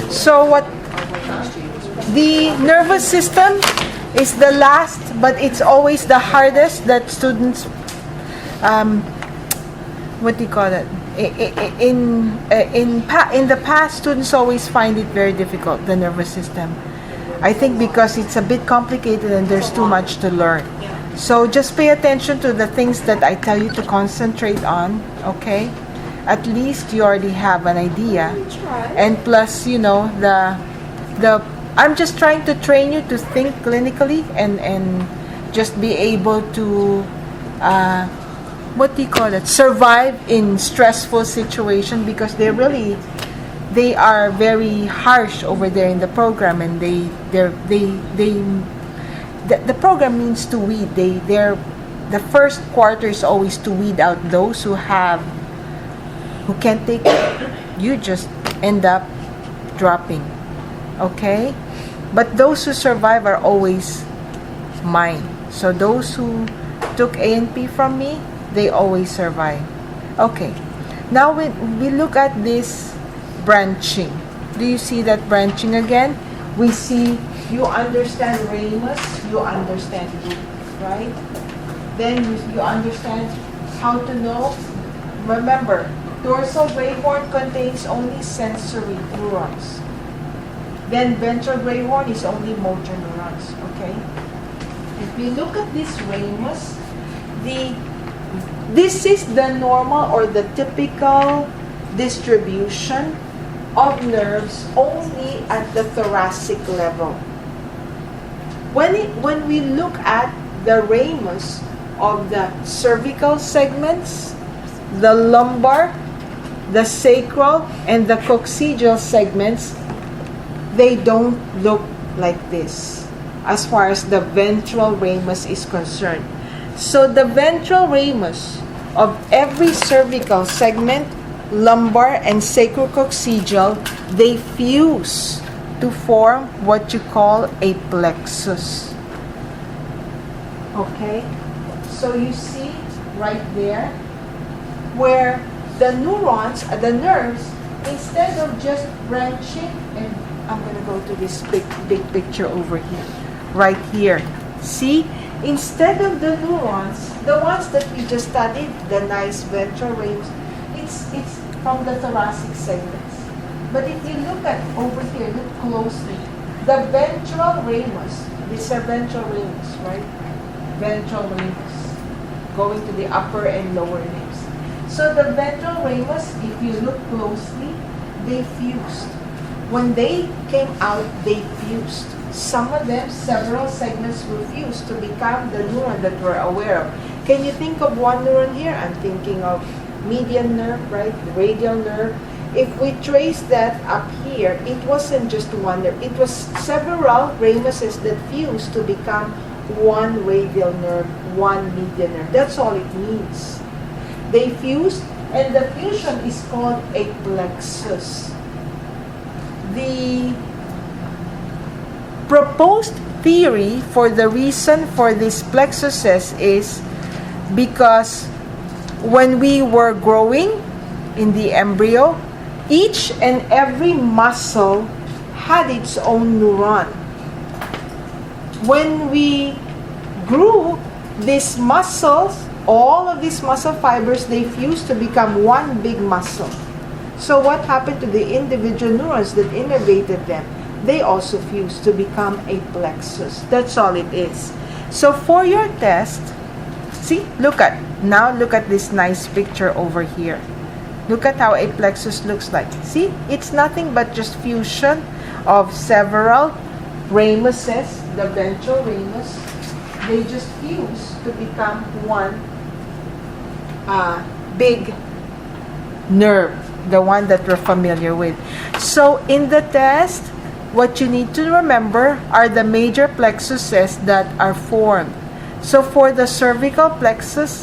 So what the nervous system is the last, but it's always the hardest that students what do you call it? In the past, students always find it very difficult, the nervous system. I think because it's a bit complicated and there's too much to learn. So just pay attention to the things that I tell you to concentrate on, okay? At least you already have an idea. And plus, you know, I'm just trying to train you to think clinically and just be able to what do you call it? Survive in stressful situation, because they are very harsh over there in the program, and the program means to weed. The first quarter is always to weed out those who can't take it. You just end up dropping, okay? But those who survive are always mine. So those who took A&P from me, they always survive. Okay. Now we look at this branching. Do you see that branching again? We see, you understand ramus, you understand loop, right? Then you understand how to know. Remember, dorsal gray horn contains only sensory neurons. Then ventral gray horn is only motor neurons, okay? If we look at this ramus, this is the normal or the typical distribution of nerves only at the thoracic level. When we look at the ramus of the cervical segments, the lumbar, the sacral, and the coccygeal segments, they don't look like this as far as the ventral ramus is concerned. So the ventral ramus of every cervical segment, lumbar, and sacrococcygeal, they fuse to form what you call a plexus. Okay? So you see right there where the neurons, the nerves, instead of just branching, and I'm going to go to this big picture over here, right here. See? Instead of the neurons, the ones that we just studied, the nice ventral ramus, it's from the thoracic segments. But if you look at over here, look closely, the ventral ramus, these are ventral ramus, right? Ventral ramus, going to the upper and lower limbs. So the ventral ramus, if you look closely, they fused. When they came out, they fused. Some of them, several segments will fuse to become the neuron that we're aware of. Can you think of one neuron here? I'm thinking of median nerve, right? The radial nerve. If we trace that up here, it wasn't just one nerve. It was several ramuses that fused to become one radial nerve, one median nerve. That's all it means. They fused, and the fusion is called a plexus. The proposed theory for the reason for these plexuses is because when we were growing in the embryo, each and every muscle had its own neuron. When we grew, these muscles, all of these muscle fibers, they fused to become one big muscle. So what happened to the individual neurons that innervated them? They also fuse to become a plexus. That's all it is. So for your test, see, look at this nice picture over here. Look at how a plexus looks like. See, it's nothing but just fusion of several ramuses, the ventral ramus. They just fuse to become one big nerve, the one that we're familiar with. So in the test, what you need to remember are the major plexuses that are formed. So for the cervical plexus,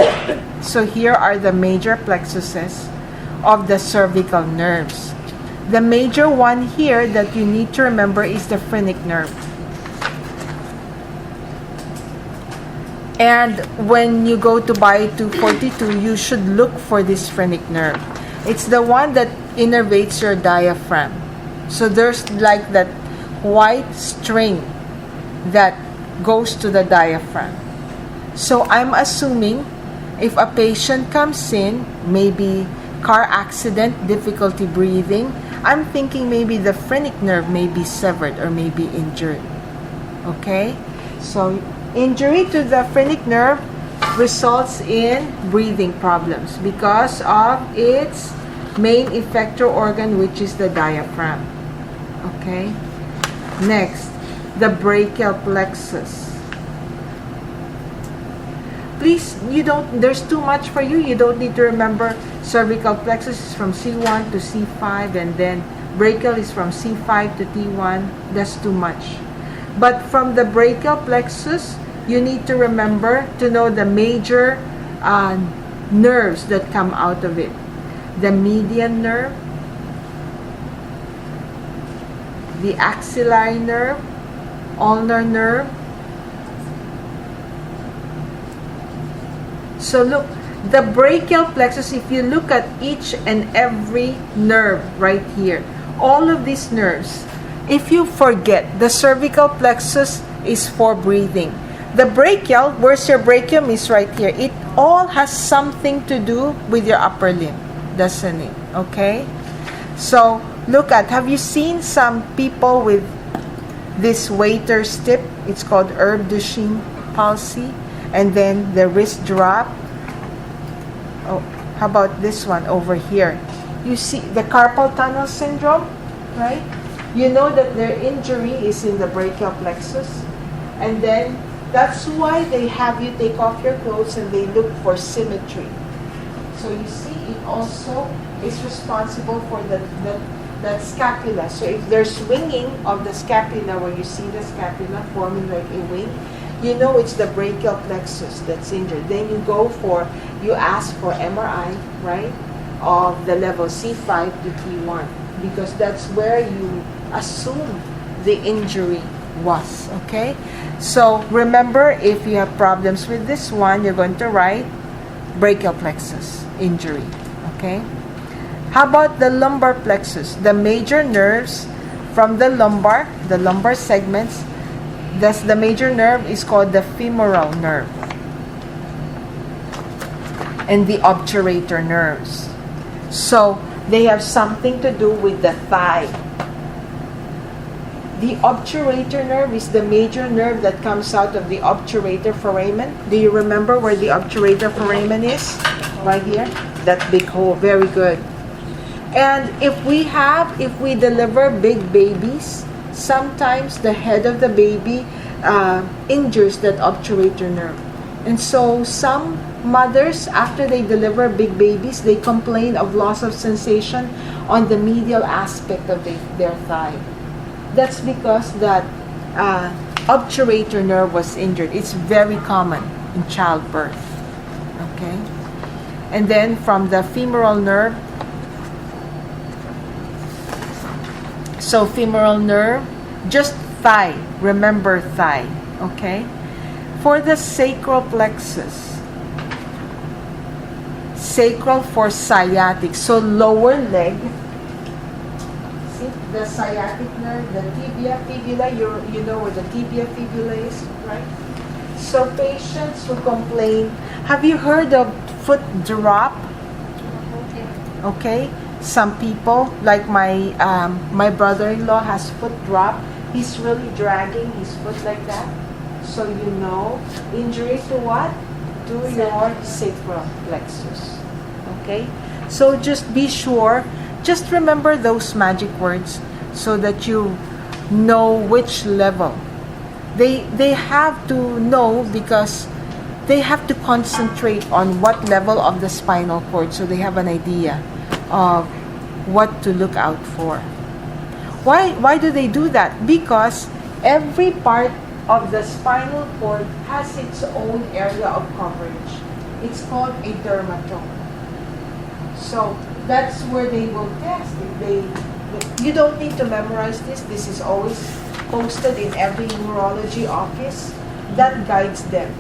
so here are the major plexuses of the cervical nerves. The major one here that you need to remember is the phrenic nerve. And when you go to Bio 242, you should look for this phrenic nerve. It's the one that innervates your diaphragm. So there's like that white string that goes to the diaphragm. So I'm assuming if a patient comes in, maybe car accident, difficulty breathing, I'm thinking maybe the phrenic nerve may be severed or may be injured. Okay? So injury to the phrenic nerve results in breathing problems because of its main effector organ, which is the diaphragm. Okay? Next, the brachial plexus. Please, there's too much for you. You don't need to remember cervical plexus is from C1 to C5, and then brachial is from C5 to T1. That's too much. But from the brachial plexus, you need to remember to know the major nerves that come out of it. The median nerve, the axillary nerve, ulnar nerve. So look, the brachial plexus, if you look at each and every nerve right here, all of these nerves, if you forget, the cervical plexus is for breathing. The brachial, where's your brachium, is right here. It all has something to do with your upper limb, doesn't it? Okay? So, look at, have you seen some people with this waiter's tip? It's called Herb Duchenne palsy. And then the wrist drop. Oh, how about this one over here? You see the carpal tunnel syndrome, right? You know that their injury is in the brachial plexus. And then that's why they have you take off your clothes and they look for symmetry. So you see, it also is responsible for that scapula. So if there's swinging of the scapula, where you see the scapula forming like a wing, you know it's the brachial plexus that's injured. Then you ask for MRI, right, of the level C5 to T1, because that's where you assume the injury was, okay? So remember, if you have problems with this one, you're going to write brachial plexus injury, okay? How about the lumbar plexus? The major nerves from the lumbar segments. The major nerve is called the femoral nerve and the obturator nerves. So they have something to do with the thigh. The obturator nerve is the major nerve that comes out of the obturator foramen. Do you remember where the obturator foramen is? Right here? That big hole. Very good. And if we deliver big babies, sometimes the head of the baby injures that obturator nerve. And so some mothers, after they deliver big babies, they complain of loss of sensation on the medial aspect of their thigh. That's because that obturator nerve was injured. It's very common in childbirth. Okay? And then from the femoral nerve, so femoral nerve, just thigh. Remember thigh. Okay? For the sacral plexus, sacral for sciatic, so lower leg. See the sciatic nerve, the tibia, fibula. You know where the tibia, fibula is, right? So patients who complain, have you heard of foot drop? Okay. Some people, like my brother-in-law, has foot drop. He's really dragging his foot like that. So you know, injury to what? To your sacral plexus. Okay? So just be sure, just remember those magic words so that you know which level. They have to know because they have to concentrate on what level of the spinal cord so they have an idea of what to look out for. Why do they do that? Because every part of the spinal cord has its own area of coverage. It's called a dermatome. So that's where they will test. You don't need to memorize this. This is always posted in every neurology office. That guides them.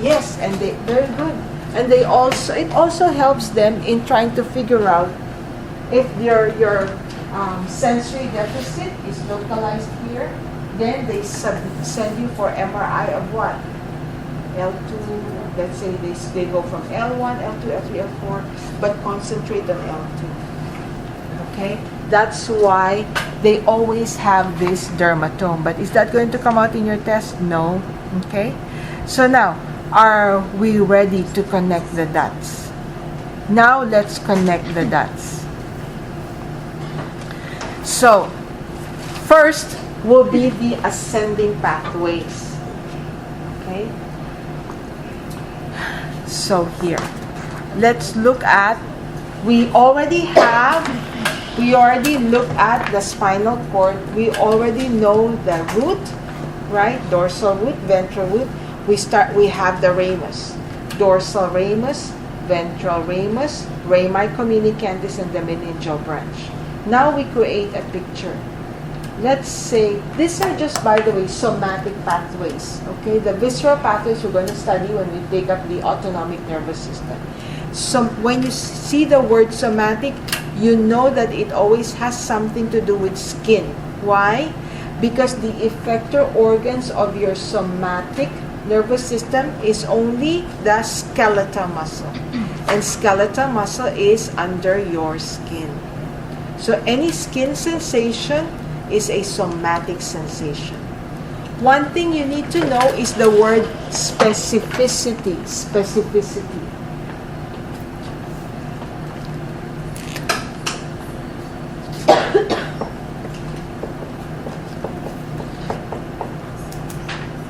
Yes, and they very good. And they also, it also helps them in trying to figure out if your sensory deficit is localized here. Then they send you for MRI of what? L2, let's say they go from L1, L2, L3, L4, but concentrate on L2. Okay? That's why they always have this dermatome. But is that going to come out in your test? No. Okay? So now, are we ready to connect the dots? Now let's connect the dots. So, first will be the ascending pathways. Okay? So here, let's look at, we already looked at the spinal cord. We already know the root, right? Dorsal root, ventral root. We have the ramus. Dorsal ramus, ventral ramus, rami communicandis, and the meningeal branch. Now we create a picture. Let's say, these are just, by the way, somatic pathways. Okay, the visceral pathways we're going to study when we take up the autonomic nervous system. So when you see the word somatic, you know that it always has something to do with skin. Why? Because the effector organs of your somatic nervous system is only the skeletal muscle. And skeletal muscle is under your skin. So any skin sensation is a somatic sensation. One thing you need to know is the word specificity. Specificity.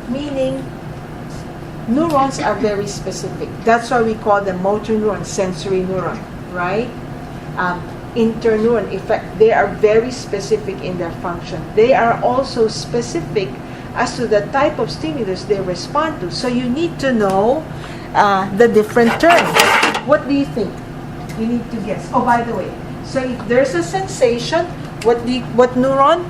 Meaning, neurons are very specific. That's why we call them motor neuron, sensory neuron, right? Interneuron, in fact, they are very specific in their function. They are also specific as to the type of stimulus they respond to. So you need to know the different terms. What do you think? You need to guess. Oh, by the way, so if there's a sensation, what neuron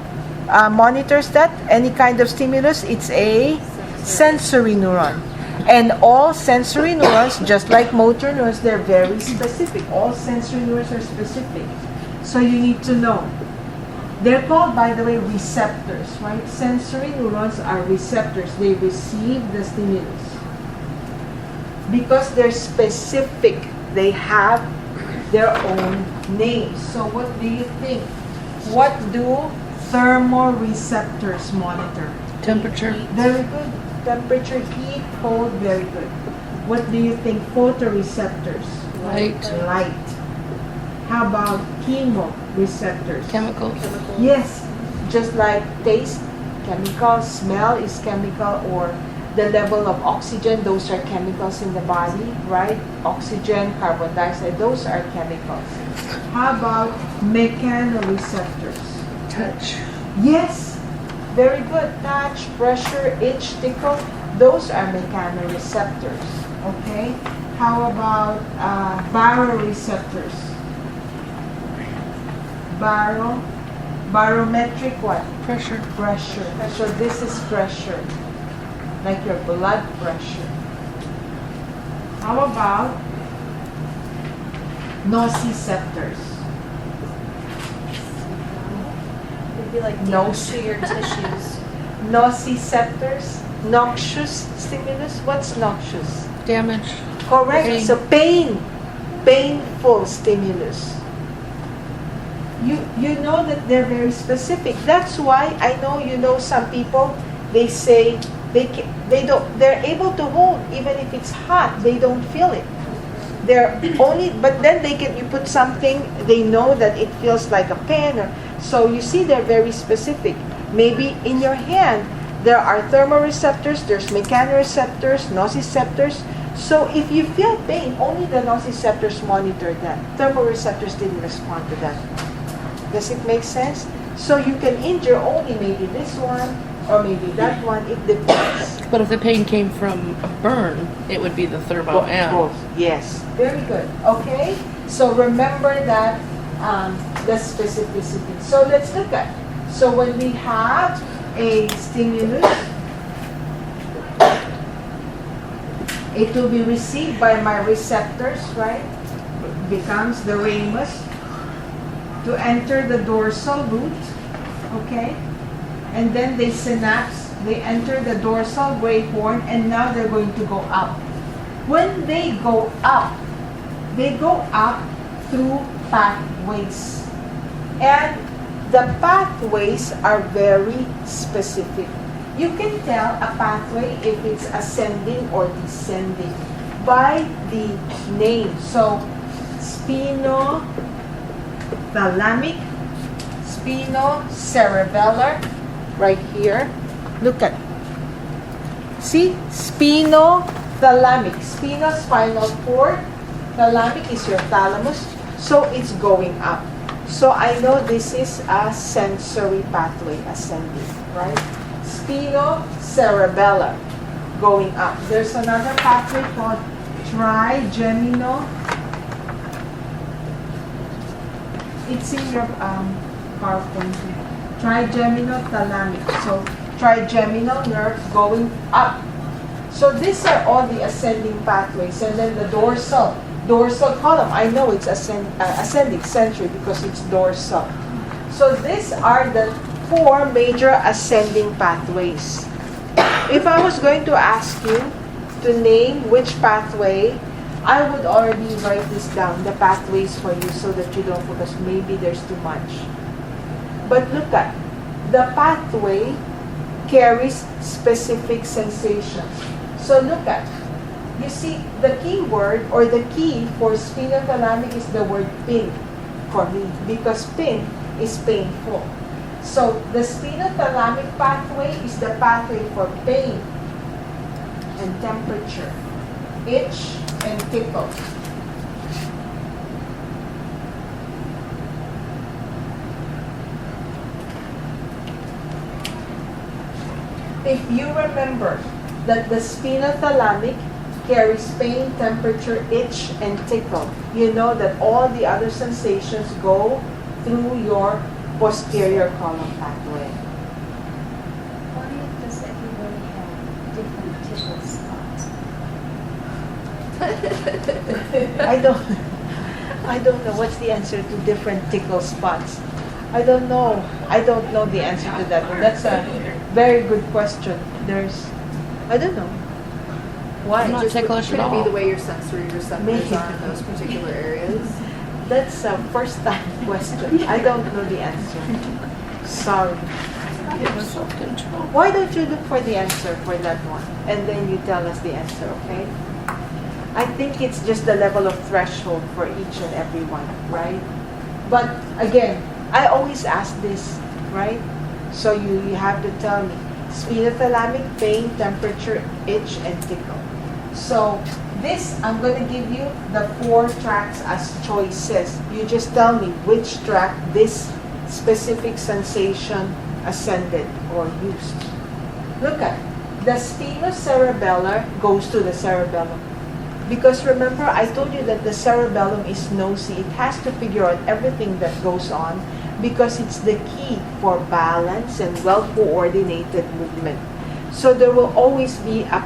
monitors that? Any kind of stimulus? It's a sensory neuron. And all sensory neurons, just like motor neurons, they're very specific. All sensory neurons are specific. So you need to know. They're called, by the way, receptors, right? Sensory neurons are receptors. They receive the stimulus. Because they're specific, they have their own names. So what do you think? What do thermoreceptors monitor? Temperature. Very good. Temperature, heat, cold, very good. What do you think photoreceptors? Light. Light. How about chemoreceptors? Chemicals. Yes, just like taste, chemical, smell is chemical, or the level of oxygen, those are chemicals in the body, right? Oxygen, carbon dioxide, those are chemicals. How about mechanoreceptors? Touch. Yes, very good. Touch, pressure, itch, tickle, those are mechanoreceptors. Okay? How about baroreceptors? Barometric what? Pressure. Pressure. So this is pressure, like your blood pressure. How about nociceptors? Be like damage to your tissues. Nociceptors, noxious stimulus. What's noxious? Damage. Correct. Pain. So painful stimulus. You know that they're very specific. That's why I know some people, they say they're able to hold even if it's hot. They don't feel it. They're only, but then you put something, they know that it feels like a pen, or so you see they're very specific. Maybe in your hand there are thermoreceptors, there's mechanoreceptors, nociceptors. So if you feel pain, only the nociceptors monitor that. Thermoreceptors didn't respond to that. Does it make sense? So you can injure only maybe this one or maybe that one. It depends. But if the pain came from a burn, it would be the thermo and. Both. Yes. Very good. Okay. So remember that the specificity. So let's look at. So when we have a stimulus, It will be received by my receptors, right? Becomes the ramus to enter the dorsal root, okay? And then they synapse, they enter the dorsal great horn, and now they're going to go up. When they go up through pathways. And the pathways are very specific. You can tell a pathway if it's ascending or descending by the name. So, spinothalamic, spinocerebellar, right here. Look at, see, spinothalamic, spinal cord, thalamic is your thalamus, so it's going up. So I know this is a sensory pathway ascending, right? Spinocerebellar, going up. There's another pathway called trigeminal. It's in your PowerPoint. Trigeminal thalamic. So trigeminal nerve going up. So these are all the ascending pathways. And then the dorsal column. I know it's ascending sensory because it's dorsal. So these are the 4 major ascending pathways. If I was going to ask you to name which pathway, I would already write this down, the pathways for you, so that you don't focus. Maybe there's too much. But look at, the pathway carries specific sensations. So look at, you see, the key word or the key for spinothalamic is the word pin for me, because pin is painful. So the spinothalamic pathway is the pathway for pain and temperature, itch and tickle. If you remember that the spinothalamic carries pain, temperature, itch, and tickle, you know that all the other sensations go through your posterior column pathway. Why does everybody have different tickle spots? I don't know what's the answer to different tickle spots. I don't know the answer to that one. That's a very good question. I don't know. Why? Not ticklish Could at it be all. the way your sensory receptors Maybe. are in those particular areas? That's a first time question. I don't know the answer. Sorry. Give us self-control. Why don't you look for the answer for that one? And then you tell us the answer, okay? I think it's just the level of threshold for each and every one, right? But again, I always ask this, right? So you have to tell me. Spinothalamic, pain, temperature, itch, and tickle. So this, I'm going to give you the 4 tracks as choices. You just tell me which track this specific sensation ascended or used. Look at, the spinocerebellar goes to the cerebellum. Because remember, I told you that the cerebellum is nosy. It has to figure out everything that goes on because it's the key for balance and well-coordinated movement. So there will always be a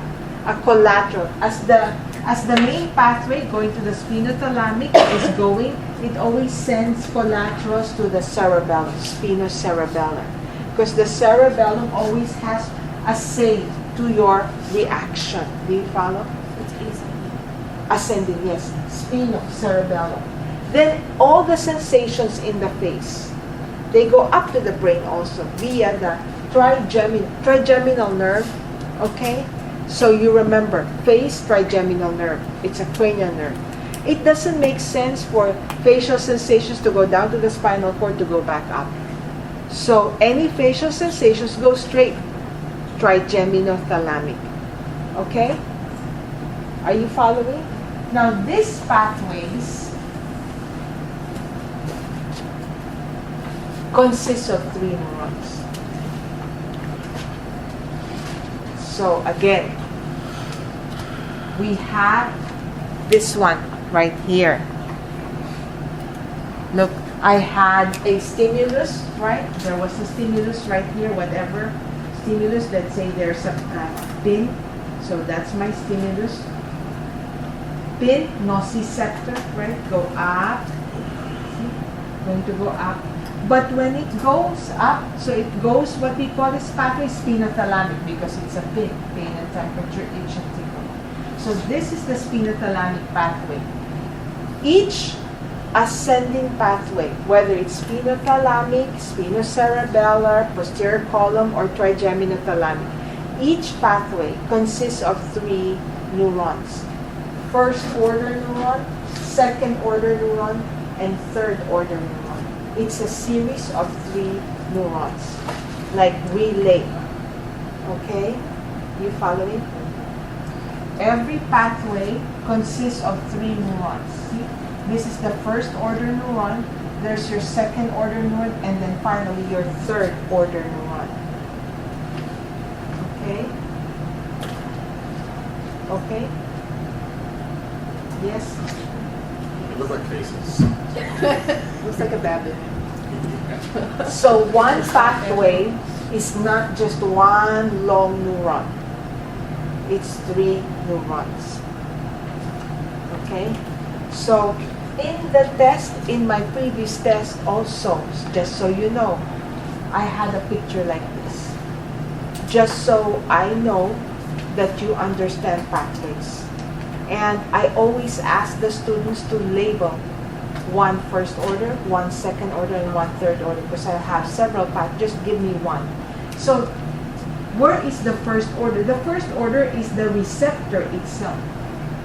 collateral. As the main pathway going to the spinothalamic is going, it always sends collaterals to the cerebellum, spinocerebellar. Because the cerebellum always has a say to your reaction. Do you follow? It's easy. Ascending, yes, spinocerebellar. Then all the sensations in the face, they go up to the brain also via the trigeminal nerve, okay? So you remember, face, trigeminal nerve. It's a cranial nerve. It doesn't make sense for facial sensations to go down to the spinal cord to go back up. So any facial sensations go straight trigeminothalamic. Okay? Are you following? Now these pathways consist of 3 neurons. So again, we have this one right here. Look, I had a stimulus, right? There was a stimulus right here, whatever stimulus. Let's say there's a pin. So that's my stimulus. pin, nociceptor, right? Go up. See? Going to go up. But when it goes up, so it goes what we call this pathway spinothalamic because it's a pin, pain and temperature, itch and tickle. So this is the spinothalamic pathway. Each ascending pathway, whether it's spinothalamic, spinocerebellar, posterior column, or trigeminothalamic, each pathway consists of 3 neurons. First order neuron, second order neuron, and third order neuron. It's a series of 3 neurons, like relay. Okay? You following? Every pathway consists of 3 neurons. See? This is the first order neuron, there's your second order neuron, and then finally your third order neuron. Okay? Okay? Yes? It looks like faces. Looks like a baboon. So one pathway is not just one long neuron. It's 3 neurons. Okay? So in the test, in my previous test also, just so you know, I had a picture like this. Just so I know that you understand pathways. And I always ask the students to label 1 first order, 1 second order, and 1 third order because I have several paths. Just give me one. So where is the first order? The first order is the receptor itself.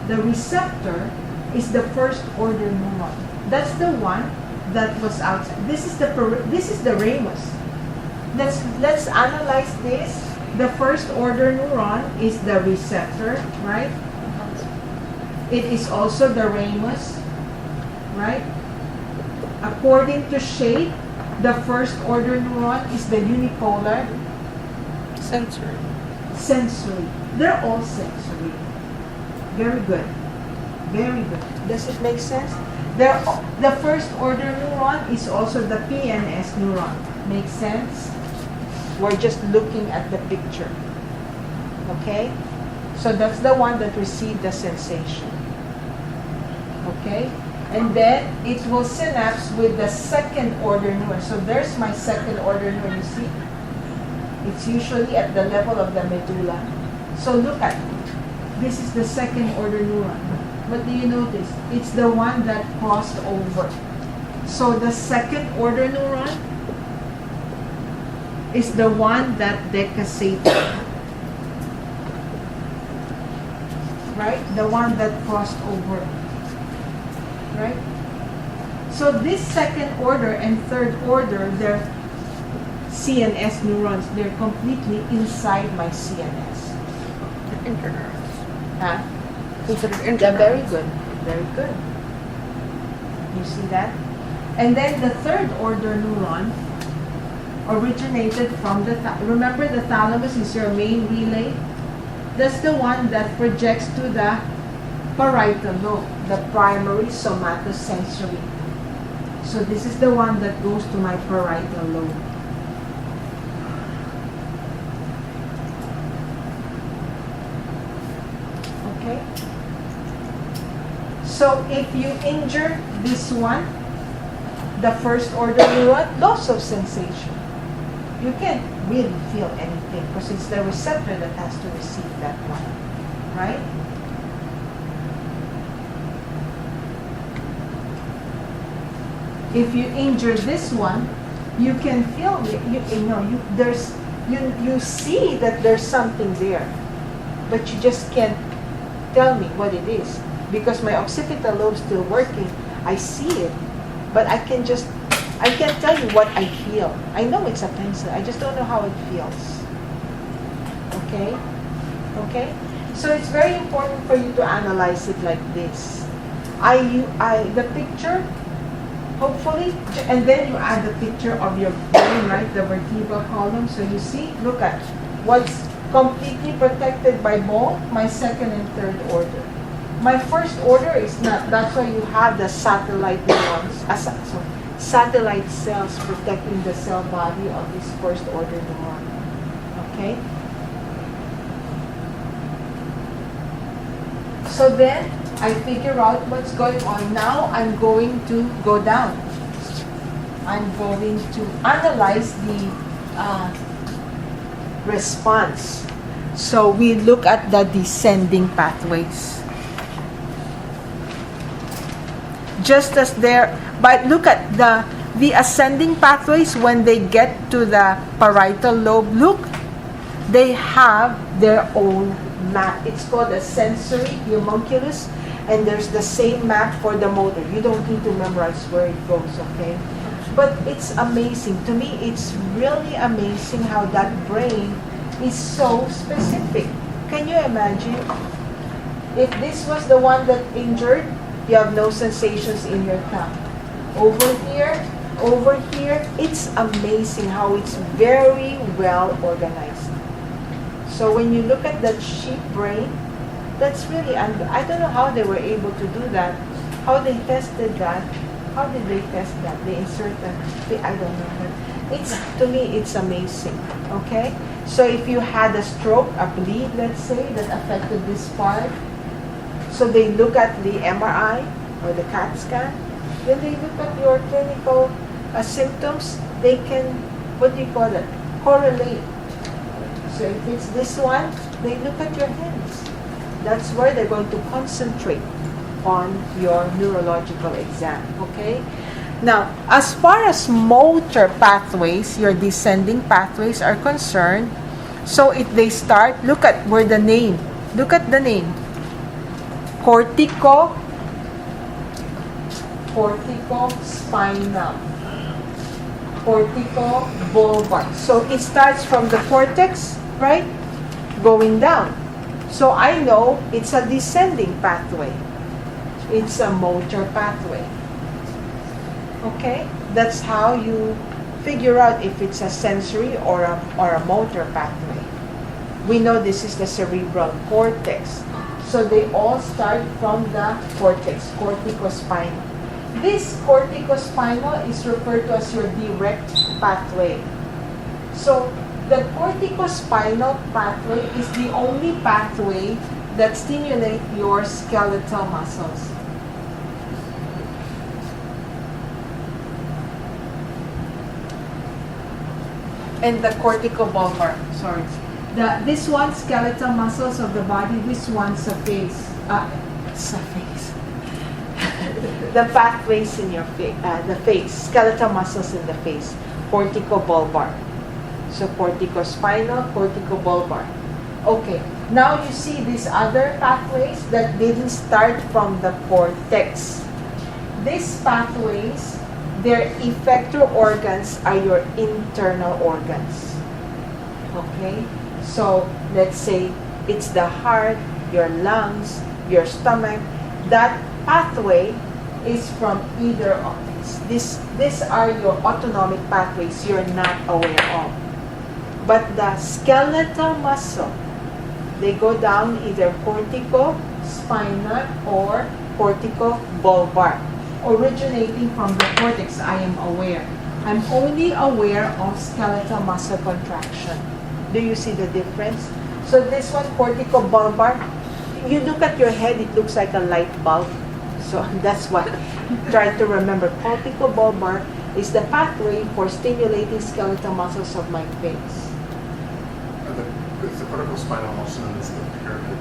The receptor is the first order neuron. That's the one that was outside. This is the ramus. Let's analyze this. The first order neuron is the receptor, right? It is also the ramus, right? According to shape, the first order neuron is the unipolar Sensory. sensory. They're all sensory. Very good. Very good. Does it make sense? The first order neuron is also the PNS neuron. Make sense? We're just looking at the picture. Okay? So that's the one that received the sensation. Okay? And then it will synapse with the second order neuron. So there's my second order neuron, you see? It's usually at the level of the medulla. So look at it. This is the second order neuron. What do you notice? It's the one that crossed over. So the second order neuron is the one that decussated. Right? The one that crossed over. Right? So this second order and third order, they're CNS neurons. They're completely inside my CNS. Interneurons. Huh? Considered Yeah, interneurons. very good. Very good. You see that? And then the third order neuron originated from the remember the thalamus is your main relay? That's the one that projects to the parietal lobe, the primary somatosensory. So this is the one that goes to my parietal lobe. Okay? So if you injure this one, the first order neuron, loss of sensation. You can't really feel anything because it's the receptor that has to receive that one, right? If you injure this one, you can feel it. You see that there's something there, but you just can't tell me what it is because my occipital lobe is still working. I see it, but I can't tell you what I feel. I know it's a pencil. I just don't know how it feels. Okay? Okay? So it's very important for you to analyze it like this. The picture, hopefully, and then you add the picture of your brain, right? The vertebral column. So you see, look at what's completely protected by both my second and third order. My first order is not. That's why you have the satellite neurons. Satellite cells protecting the cell body of this first order neuron. Okay? So then, I figure out what's going on. Now I'm going to go down. I'm going to analyze the response. So we look at the descending pathways. Just as there, but look at the ascending pathways when they get to the parietal lobe. Look, they have their own map. It's called a sensory homunculus, and there's the same map for the motor. You don't need to memorize where it goes, okay? But it's amazing. To me, it's really amazing how that brain is so specific. Can you imagine? If this was the one that injured, you have no sensations in your thumb. Over here, it's amazing how it's very well organized. So when you look at that sheep brain, that's really, I don't know how they were able to do that, how they tested that. How did they test that? They insert that. I don't know. To me, it's amazing. Okay? So if you had a stroke, a bleed, let's say, that affected this part, so they look at the MRI or the CAT scan, then they look at your clinical symptoms, they can, what do you call it? Correlate. So if it's this one, they look at your hands. That's where they're going to concentrate on your neurological exam, okay? Now, as far as motor pathways, your descending pathways are concerned, so if they start, look at where the name, look at the name, corticospinal, corticobulbar. So it starts from the cortex, right, going down. So I know it's a descending pathway. It's a motor pathway. Okay? That's how you figure out if it's a sensory or a motor pathway. We know this is the cerebral cortex. So they all start from the cortex, corticospinal. This corticospinal is referred to as your direct pathway. So the corticospinal pathway is the only pathway that stimulates your skeletal muscles. And the corticobulbar, sorry. This one, skeletal muscles of the body, this one's a face. It's a face. The pathways in your face, the face, skeletal muscles in the face, corticobulbar. So corticospinal, corticobulbar. Okay, now you see these other pathways that didn't start from the cortex. These pathways, their effector organs are your internal organs. Okay? So, let's say it's the heart, your lungs, your stomach. That pathway is from either of these. These are your autonomic pathways you're not aware of. But the skeletal muscle, they go down either corticospinal or corticobulbar. Originating from the cortex, I am aware. I'm only aware of skeletal muscle contraction. Do you see the difference? So this one, corticobulbar, you look at your head, it looks like a light bulb. So that's why try to remember. Corticobulbar is the pathway for stimulating skeletal muscles of my face. Is the corticospinal also known as the pyramid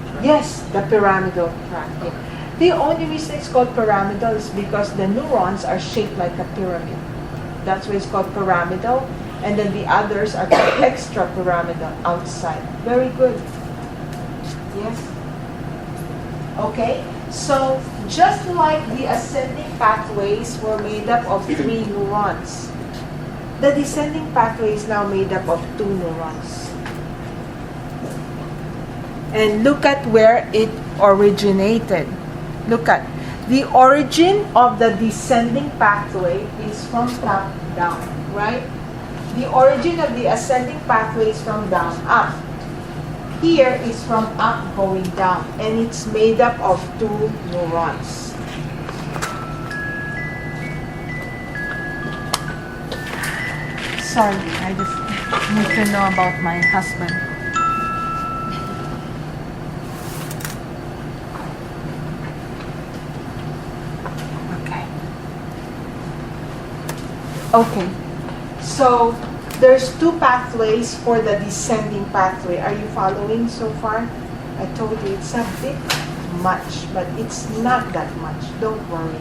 tract? Yes, the pyramidal tract. Yeah. The only reason it's called pyramidal is because the neurons are shaped like a pyramid. That's why it's called pyramidal. And then the others are called extrapyramidal, outside. Very good. Yes? Okay? So, just like the ascending pathways were made up of 3 neurons, the descending pathway is now made up of 2 neurons. And look at where it originated. Look at the origin of the descending pathway is from top down, right? The origin of the ascending pathway is from down up. Here is from up going down, and it's made up of 2 neurons. Sorry, I just need to know about my husband. Okay. So there's two pathways for the descending pathway. Are you following so far? I told you it's a bit much, but it's not that much. Don't worry.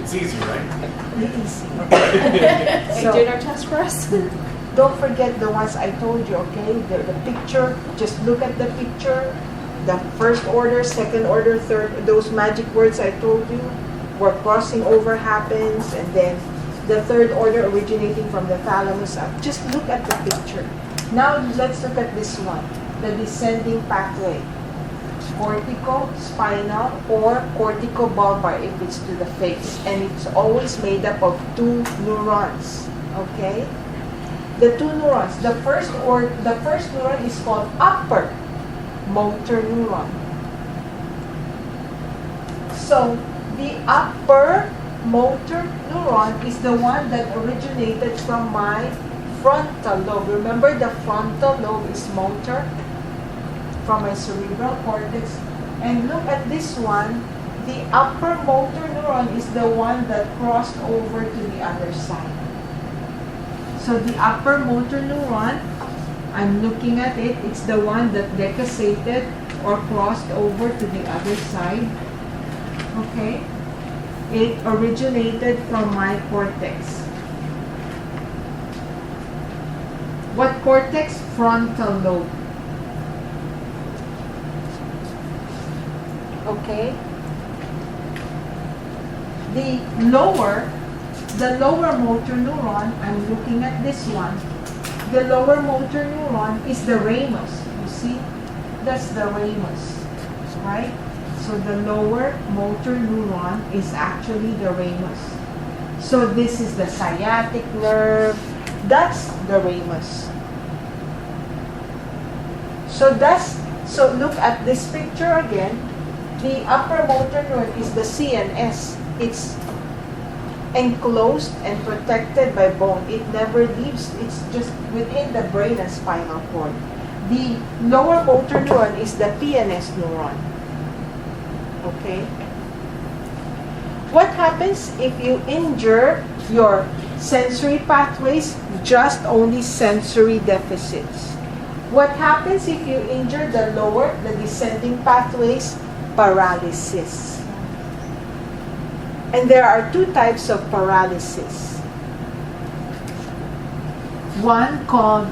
It's easy, right? Easy. Are you doing So our test for us? don't forget the ones I told you, okay? The picture, just look at the picture. The first order, second order, third, those magic words I told you, where crossing over happens, and then the third order originating from the thalamus up. Just look at the picture. Now let's look at this one, the descending pathway. Cortico-spinal or cortico-bulbar if it's to the face. And it's always made up of two neurons, okay? The two neurons, the first neuron is called upper motor neuron. So the upper motor neuron is the one that originated from my frontal lobe. Remember, the frontal lobe is motor from my cerebral cortex. And look at this one. The upper motor neuron is the one that crossed over to the other side. So the upper motor neuron, I'm looking at it, it's the one that decussated or crossed over to the other side. Okay? It originated from my cortex. What cortex? Frontal lobe. Okay? The lower motor neuron, I'm looking at this one. The lower motor neuron is the ramus. You see? That's the ramus, right? So the lower motor neuron is actually the ramus. So this is the sciatic nerve. That's the ramus. So look at this picture again. The upper motor neuron is the CNS. It's enclosed and protected by bone. It never leaves. It's just within the brain and spinal cord. The lower motor neuron is the PNS neuron. Okay? What happens if you injure your sensory pathways? Just only sensory deficits. What happens if you injure the descending pathways? Paralysis. And there are two types of paralysis. One called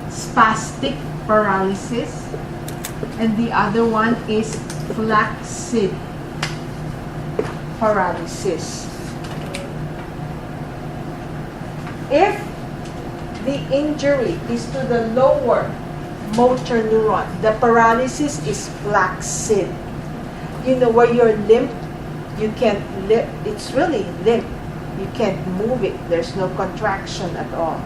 spastic paralysis, and the other one is flaccid paralysis. If the injury is to the lower motor neuron, the paralysis is flaccid. You know, where you're limp, you can't limp, it's really limp. You can't move it. There's no contraction at all.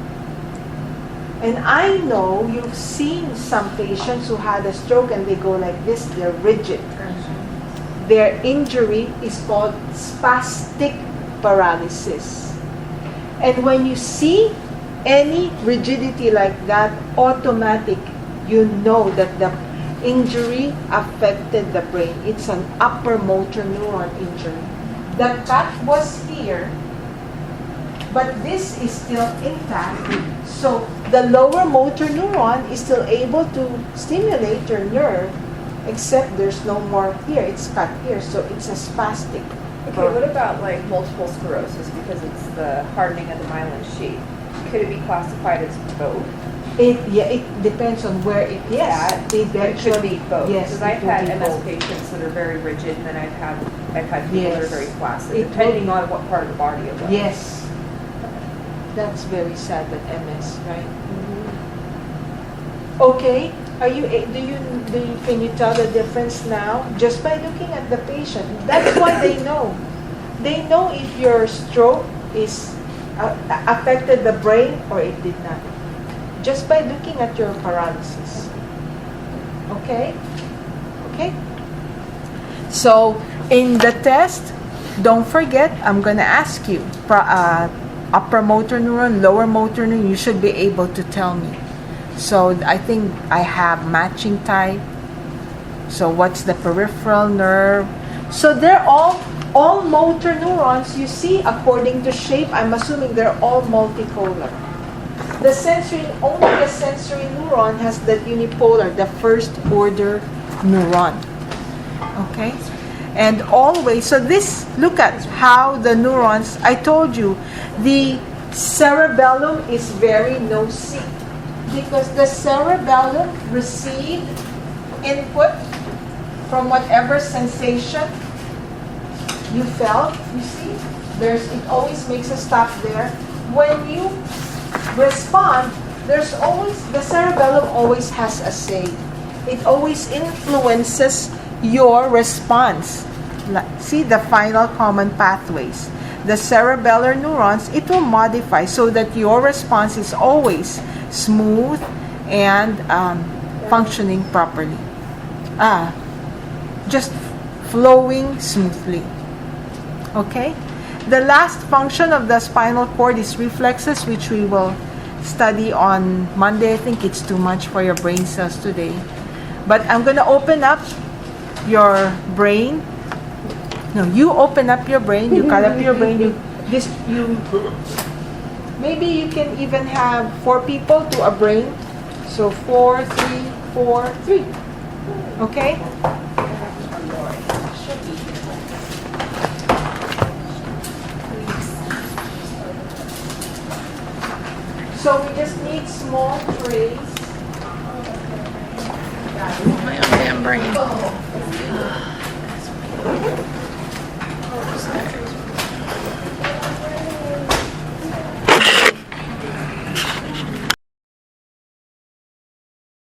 And I know you've seen some patients who had a stroke and they go like this, they're rigid. Their injury is called spastic paralysis. And when you see any rigidity like that, automatic, you know that the injury affected the brain. It's an upper motor neuron injury. The cut was here, but this is still intact. So the lower motor neuron is still able to stimulate your nerve, except there's no more here. It's cut here, so it's a spastic. Okay, what about like multiple sclerosis because it's the hardening of the myelin sheath? Could it be classified as both? It depends on where it is. It could be both. Yes, because I've it will had be MS both. patients that are very rigid, and then I've had people that are very flaccid, It depending will be- on what part of the body it was. Yes. That's very sad that MS, right? Okay. Can you tell the difference now? Just by looking at the patient. That's why they know. They know if your stroke is affected the brain or it did not. Just by looking at your paralysis. Okay? Okay? So, in the test, don't forget, I'm going to ask you, upper motor neuron, lower motor neuron, you should be able to tell me. So, I think I have matching type. So, what's the peripheral nerve? So, they're all all motor neurons, you see, according to shape, I'm assuming they're all multipolar. Only the sensory neuron has that unipolar, the first order neuron. Okay? And always, so this, look at how the neurons, I told you, the cerebellum is very nosy because the cerebellum received input from whatever sensation you felt. You see, it always makes a stop there. When you respond, the cerebellum always has a say. It always influences your response. See the final common pathways. The cerebellar neurons, it will modify so that your response is always smooth and functioning properly. Just flowing smoothly. Okay? The last function of the spinal cord is reflexes, which we will study on Monday. I think it's too much for your brain cells today. But I'm going to open up your brain. No, you open up your brain, you cut up your brain, maybe you can even have 4 people to a brain. So 4, 3, 4, 3. Okay? So we just need small trays. My own damn brain.